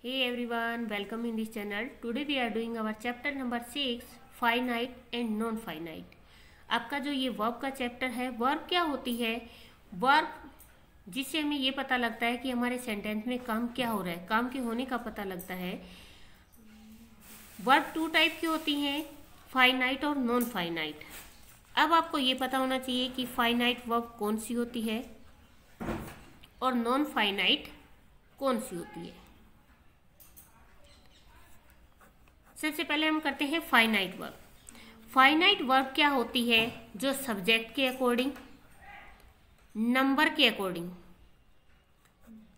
Hey everyone, welcome in this channel. Today we are doing our chapter number 6, finite and non finite. आपका जो ये verb का chapter है, verb क्या होती है? वर्ब जिससे हमें ये पता लगता है कि हमारे सेंटेंस में काम क्या हो रहा है, काम के होने का पता लगता है। वर्ब टू टाइप की होती हैं, फाइनाइट और नॉन फाइनाइट। अब आपको ये पता होना चाहिए कि फाइनाइट वर्ब कौन सी होती है और नॉन फाइनाइट कौन सी होती है। सबसे पहले हम करते हैं फाइनाइट वर्ब। फाइनाइट वर्ब क्या होती है? जो सब्जेक्ट के अकॉर्डिंग, नंबर के अकॉर्डिंग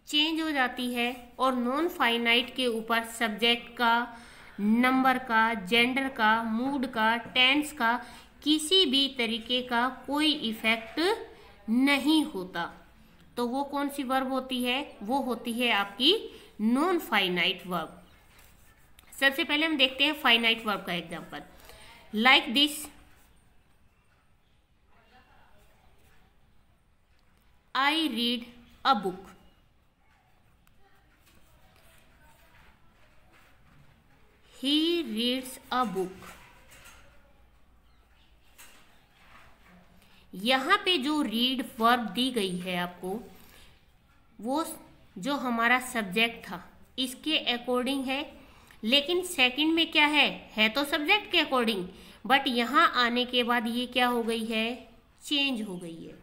चेंज हो जाती है और नॉन फाइनाइट के ऊपर सब्जेक्ट का, नंबर का, जेंडर का, मूड का, टेंस का किसी भी तरीके का कोई इफेक्ट नहीं होता। तो वो कौन सी वर्ब होती है? वो होती है आपकी नॉन फाइनाइट वर्ब। सबसे पहले हम देखते हैं फाइनाइट वर्ब का example. Like this, I read a book. He reads a book. यहां पे जो रीड वर्ब दी गई है आपको, वो जो हमारा सब्जेक्ट था इसके अकॉर्डिंग है, लेकिन सेकंड में क्या है तो सब्जेक्ट के अकॉर्डिंग, बट यहां आने के बाद ये क्या हो गई है? चेंज हो गई है।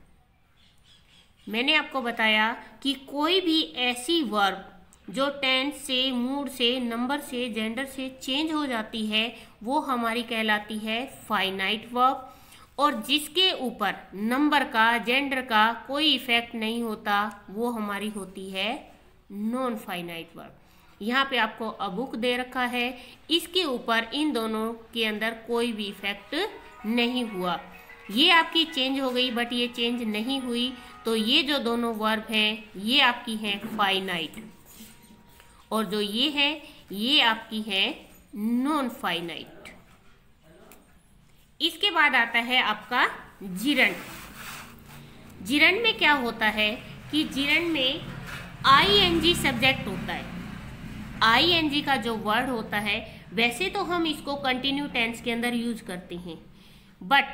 मैंने आपको बताया कि कोई भी ऐसी वर्ब जो टेंस से, मूड से, नंबर से, जेंडर से चेंज हो जाती है, वो हमारी कहलाती है फाइनाइट वर्ब। और जिसके ऊपर नंबर का, जेंडर का कोई इफेक्ट नहीं होता, वो हमारी होती है नॉन फाइनाइट वर्ब। यहाँ पे आपको अ बुक दे रखा है, इसके ऊपर इन दोनों के अंदर कोई भी इफेक्ट नहीं हुआ। ये आपकी चेंज हो गई, बट ये चेंज नहीं हुई। तो ये जो दोनों वर्ब हैं, ये आपकी हैं फाइनाइट, और जो ये है, ये आपकी है नॉन फाइनाइट। इसके बाद आता है आपका जिरंड। जिरंड में क्या होता है कि जिरंड में आईएनजी सब्जेक्ट होता है। आईएनजी का जो वर्ड होता है, वैसे तो हम इसको कंटिन्यू टेंस के अंदर यूज करते हैं, बट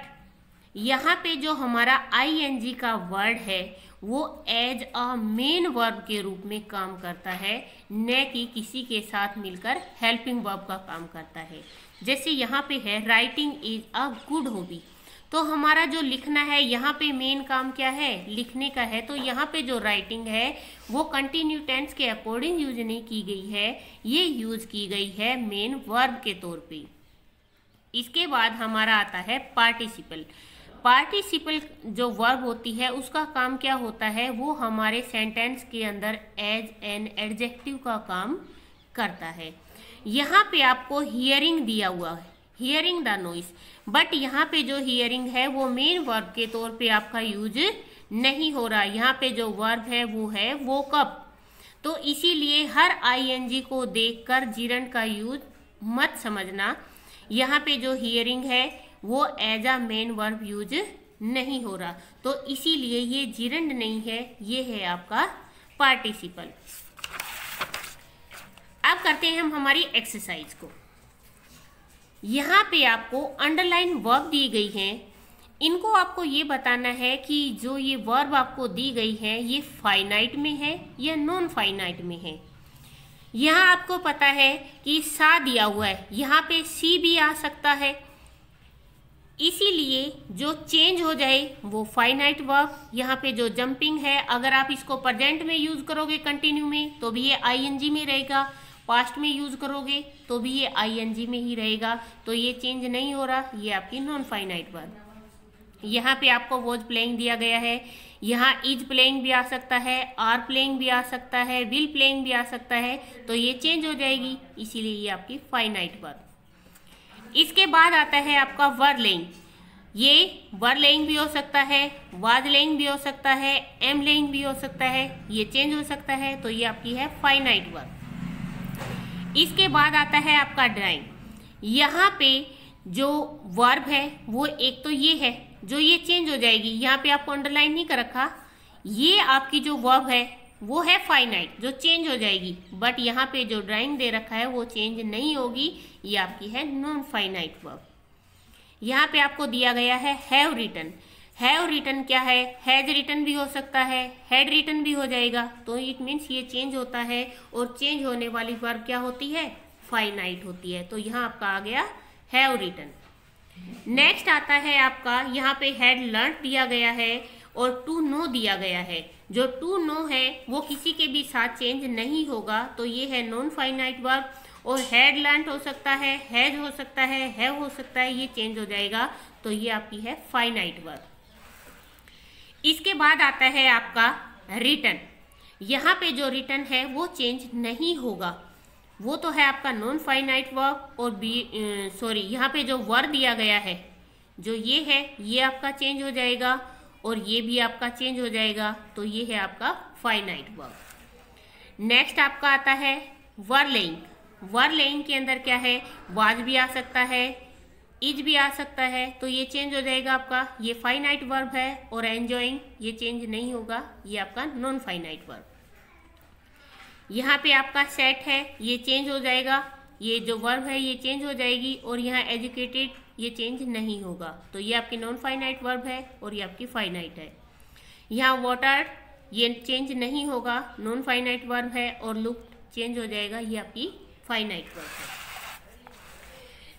यहाँ पे जो हमारा आईएनजी का वर्ड है, वो एज अ मेन वर्ब के रूप में काम करता है, न कि किसी के साथ मिलकर हेल्पिंग वर्ब का काम करता है। जैसे यहाँ पे है writing is a good hobby, तो हमारा जो लिखना है, यहाँ पे मेन काम क्या है? लिखने का है। तो यहाँ पे जो राइटिंग है वो कंटिन्यू टेंस के अकॉर्डिंग यूज नहीं की गई है, ये यूज की गई है मेन वर्ब के तौर पे। इसके बाद हमारा आता है पार्टिसिपल। पार्टिसिपल जो वर्ब होती है, उसका काम क्या होता है? वो हमारे सेंटेंस के अंदर एज एन एडजेक्टिव का काम करता है। यहाँ पे आपको हियरिंग दिया हुआ है, हियरिंग द नॉइस, बट यहाँ पे जो हियरिंग है वो मेन वर्ब के तौर पे आपका यूज नहीं हो रहा। यहाँ पे जो वर्ब है वो है वोक अप। तो इसीलिए हर आईएनजी को देखकर जिरंड का यूज मत समझना। यहाँ पे जो हियरिंग है वो as a main verb use नहीं हो रहा, तो इसीलिए ये जिरंड नहीं है, ये है आपका पार्टिसिपल। अब करते हैं हम हमारी एक्सरसाइज को। यहाँ पे आपको अंडरलाइन वर्ब दी गई हैं, इनको आपको ये बताना है कि जो ये वर्ब आपको दी गई है, ये फाइनाइट में है या नॉन फाइनाइट में है। यहाँ आपको पता है कि सा दिया हुआ है, यहाँ पे सी भी आ सकता है, इसीलिए जो चेंज हो जाए वो फाइनाइट वर्ब। यहाँ पे जो जंपिंग है, अगर आप इसको प्रेजेंट में यूज करोगे कंटिन्यू में, तो भी ये आईएनजी में रहेगा, पास्ट में यूज करोगे तो भी ये आईएनजी में ही रहेगा, तो ये चेंज नहीं हो रहा, ये आपकी नॉन फाइनाइट वर्ब। यहाँ पे आपको वॉज प्लेइंग दिया गया है, यहाँ इज प्लेइंग भी आ सकता है, आर प्लेइंग भी आ सकता है, विल प्लेइंग भी आ सकता है, तो ये चेंज हो जाएगी, इसीलिए ये आपकी फाइनाइट वर्ब। इसके बाद आता है आपका वर लेइंग। ये वर लेइंग भी हो सकता है, वाज लेइंग भी हो सकता है, एम लेइंग भी हो सकता है, ये चेंज हो सकता है, तो ये आपकी है फाइनाइट वर्ब। इसके बाद आता है आपका ड्राइंग। यहाँ पे जो वर्ब है वो एक तो ये है, जो ये चेंज हो जाएगी, यहाँ पे आपको अंडरलाइन नहीं कर रखा, ये आपकी जो वर्ब है वो है फाइनाइट, जो चेंज हो जाएगी, बट यहाँ पे जो ड्राइंग दे रखा है वो चेंज नहीं होगी, ये आपकी है नॉन फाइनाइट वर्ब। यहाँ पे आपको दिया गया है हैव रिटन। हैव रिटन क्या है? हैज रिटन भी हो सकता है, हैड रिटन भी हो जाएगा, तो इट मीन्स ये चेंज होता है, और चेंज होने वाली वर्ब क्या होती है? फाइनाइट होती है। तो यहाँ आपका आ गया हैव रिटन। नेक्स्ट आता है आपका, यहाँ पे हैड लर्न दिया गया है और टू नो दिया गया है। जो टू नो है वो किसी के भी साथ चेंज नहीं होगा, तो ये है नॉन फाइनाइट वर्ब। और हैड लर्न हो सकता है, हैज हो सकता है, हैव हो सकता है, ये चेंज हो जाएगा, तो ये आपकी है फाइनाइट वर्ब। इसके बाद आता है आपका रिटन। यहाँ पे जो रिटन है वो चेंज नहीं होगा, वो तो है आपका नॉन फाइनाइट वर्ब। और यहाँ पे जो वर्ब दिया गया है, जो ये है, ये आपका चेंज हो जाएगा, और ये भी आपका चेंज हो जाएगा, तो ये है आपका फाइनाइट वर्ब। नेक्स्ट आपका आता है वर लेइंग। वर लेइंग के अंदर क्या है? वाज भी आ सकता है, इज भी आ सकता है, तो ये चेंज हो जाएगा आपका, ये फाइनाइट वर्ब है। और एंजॉइंग ये चेंज नहीं होगा, ये आपका नॉन फाइनाइट वर्ब। यहाँ पे आपका सेट है, ये चेंज हो जाएगा, ये जो वर्ब है ये चेंज हो जाएगी। और यहाँ एजुकेटेड ये चेंज नहीं होगा, तो ये आपकी नॉन फाइनाइट वर्ब है, और ये आपकी फाइनाइट है। यहाँ वाटर ये चेंज नहीं होगा, नॉन फाइनाइट वर्ब है। और लुक चेंज हो जाएगा, ये आपकी फाइनाइट वर्ब है।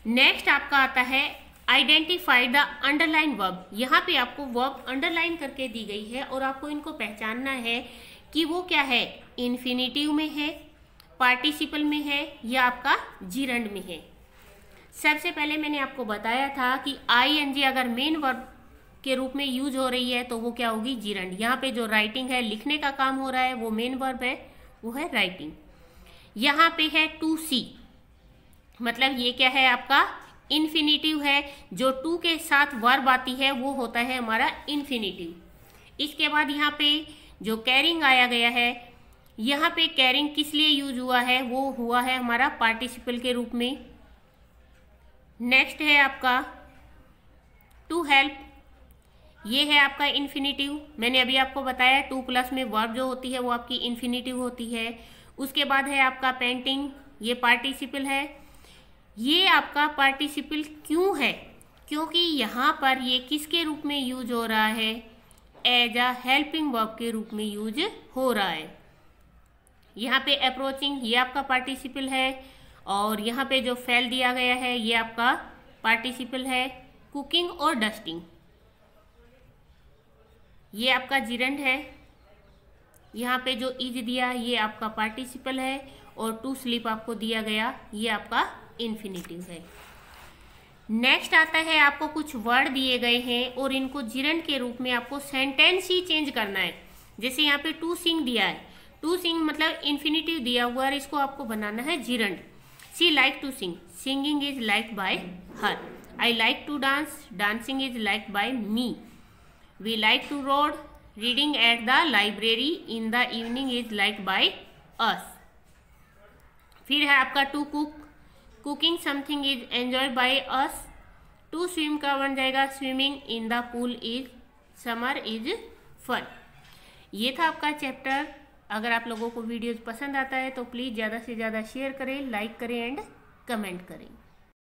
नेक्स्ट आपका आता है आइडेंटिफाई द अंडरलाइन वर्ब। यहाँ पे आपको वर्ब अंडरलाइन करके दी गई है, और आपको इनको पहचानना है कि वो क्या है, इन्फिनिटिव में है, पार्टिसिपल में है, या आपका जिरंड में है। सबसे पहले मैंने आपको बताया था कि आईएनजी अगर मेन वर्ब के रूप में यूज हो रही है तो वो क्या होगी? जिरंड। यहाँ पे जो राइटिंग है, लिखने का काम हो रहा है, वो मेन वर्ब है, वो है राइटिंग। यहाँ पे है टू सी, मतलब ये क्या है? आपका इन्फिनिटिव है। जो टू के साथ वर्ब आती है वो होता है हमारा इन्फिनिटिव। इसके बाद यहाँ पे जो कैरिंग आया गया है, यहाँ पे कैरिंग किस लिए यूज हुआ है? वो हुआ है हमारा पार्टिसिपल के रूप में। नेक्स्ट है आपका टू हेल्प, ये है आपका इन्फिनिटिव। मैंने अभी आपको बताया टू प्लस में वर्ब जो होती है वो आपकी इन्फिनिटिव होती है। उसके बाद है आपका पेंटिंग, ये पार्टिसिपल है। ये आपका पार्टिसिपल क्यों है? क्योंकि यहाँ पर ये किसके रूप में यूज हो रहा है? एज अ हेल्पिंग वर्ब के रूप में यूज हो रहा है। यहाँ पे अप्रोचिंग, ये आपका पार्टिसिपल है। और यहाँ पे जो फेल दिया गया है, ये आपका पार्टिसिपल है। कुकिंग और डस्टिंग, ये आपका जिरंड है। यहाँ पे जो इज दिया, ये आपका पार्टिसिपल है। और टू स्लीप आपको दिया गया, ये आपका इन्फिनिटिव है। नेक्स्ट आता है आपको कुछ वर्ड दिए गए हैं, और इनको जिरंड के रूप में आपको सेंटेंस ही चेंज करना है। जैसे यहाँ पे टू सिंग दिया है, टू सिंग मतलब इन्फिनिटिव दिया हुआ है, इसको आपको बनाना है gerund. She like to sing, singing is like by her. I like to dance, dancing is like by me. We like to road, reading at the library in the evening is like by us. फिर है आपका to cook, cooking something is enjoyed by us. To swim का बन जाएगा swimming in the pool is summer is fun. ये था आपका chapter. अगर आप लोगों को वीडियोस पसंद आता है तो प्लीज़ ज़्यादा से ज़्यादा शेयर करें, लाइक करें एंड कमेंट करें।